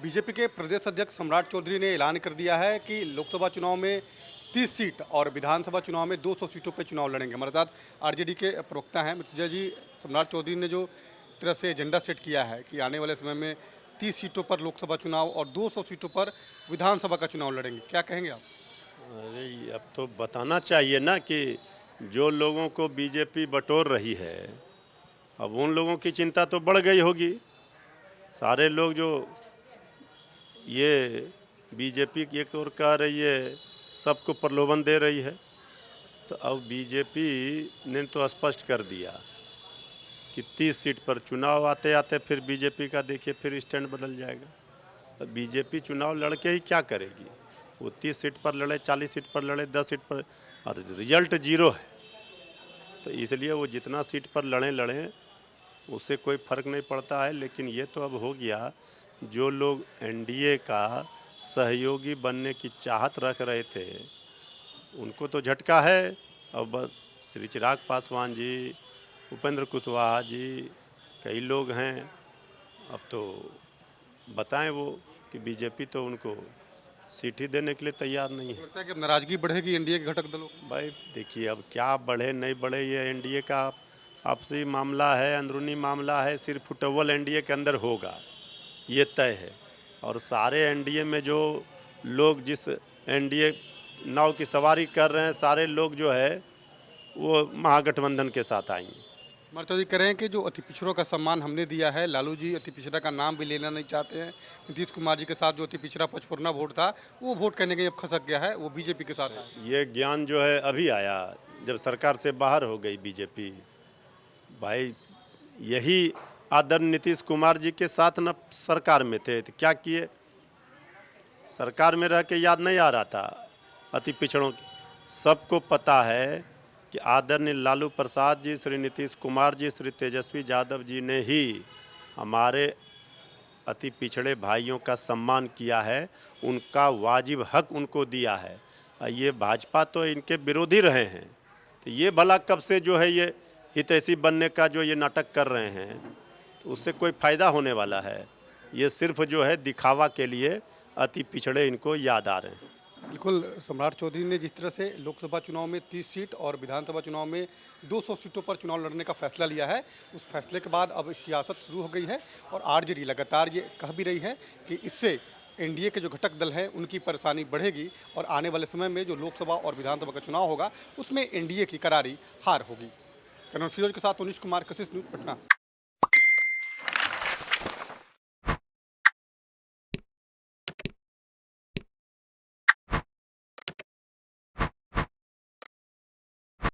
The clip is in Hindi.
बीजेपी के प्रदेश अध्यक्ष सम्राट चौधरी ने ऐलान कर दिया है कि लोकसभा चुनाव में 30 सीट और विधानसभा चुनाव में 200 सीटों पर चुनाव लड़ेंगे। हमारे साथ आरजेडी के प्रवक्ता हैं मृत्युंजय जी। सम्राट चौधरी ने जो तरह से एजेंडा सेट किया है कि आने वाले समय में 30 सीटों पर लोकसभा चुनाव और 200 सीटों पर विधानसभा का चुनाव लड़ेंगे, क्या कहेंगे आप? अरे अब तो बताना चाहिए ना कि जो लोगों को बीजेपी बटोर रही है, अब उन लोगों की चिंता तो बढ़ गई होगी। सारे लोग जो ये बीजेपी की एक ओर कह रही है, सबको प्रलोभन दे रही है, तो अब बीजेपी ने तो स्पष्ट कर दिया कि 30 सीट पर चुनाव आते आते फिर बीजेपी का देखिए फिर स्टैंड बदल जाएगा। अब बीजेपी चुनाव लड़के ही क्या करेगी? वो 30 सीट पर लड़े, 40 सीट पर लड़े, 10 सीट पर, और रिजल्ट जीरो है। तो इसलिए वो जितना सीट पर लड़ें उससे कोई फ़र्क नहीं पड़ता है। लेकिन ये तो अब हो गया, जो लोग एनडीए का सहयोगी बनने की चाहत रख रहे थे उनको तो झटका है। अब बस श्री चिराग पासवान जी, उपेंद्र कुशवाहा जी, कई लोग हैं। अब तो बताएं वो कि बीजेपी तो उनको सीट ही देने के लिए तैयार नहीं है। लगता है कि अब नाराजगी बढ़ेगी एनडीए के घटक दलों की? भाई देखिए, अब क्या बढ़े नहीं बढ़े ये एनडीए का आपसी मामला है, अंदरूनी मामला है। सिर्फ फुटबॉल एनडीए के अंदर होगा, ये तय है। और सारे एनडीए में जो लोग जिस एनडीए नाव की सवारी कर रहे हैं, सारे लोग जो है वो महागठबंधन के साथ आएंगे। सम्राट चौधरी कह रहे हैं कि जो अति पिछड़ों का सम्मान हमने दिया है, लालू जी अति पिछड़ा का नाम भी लेना नहीं चाहते हैं। नीतीश कुमार जी के साथ जो अति पिछड़ा पचफोरना वोट था, वो वोट कहने के अब खसक गया है, वो बीजेपी के साथ है। ये ज्ञान जो है अभी आया जब सरकार से बाहर हो गई बीजेपी। भाई यही आदरणीय नीतीश कुमार जी के साथ न सरकार में थे तो क्या किए? सरकार में रह के याद नहीं आ रहा था अति पिछड़ों की? सबको पता है कि आदरणीय लालू प्रसाद जी, श्री नीतीश कुमार जी, श्री तेजस्वी यादव जी ने ही हमारे अति पिछड़े भाइयों का सम्मान किया है, उनका वाजिब हक उनको दिया है। ये भाजपा तो इनके विरोधी रहे हैं, तो ये भला कब से जो है ये हितैषी बनने का जो ये नाटक कर रहे हैं, तो उससे कोई फ़ायदा होने वाला है? ये सिर्फ जो है दिखावा के लिए अति पिछड़े इनको याद आ रहे हैं। बिल्कुल, सम्राट चौधरी ने जिस तरह से लोकसभा चुनाव में 30 सीट और विधानसभा चुनाव में 200 सीटों पर चुनाव लड़ने का फैसला लिया है, उस फैसले के बाद अब सियासत शुरू हो गई है और आरजेडी लगातार ये कह भी रही है कि इससे एनडीए के जो घटक दल हैं उनकी परेशानी बढ़ेगी और आने वाले समय में जो लोकसभा और विधानसभा का चुनाव होगा उसमें एनडीए की करारी हार होगी। कैमरामैन फिरोज के साथ उनीश कुमार, कशिश न्यूज़, पटना।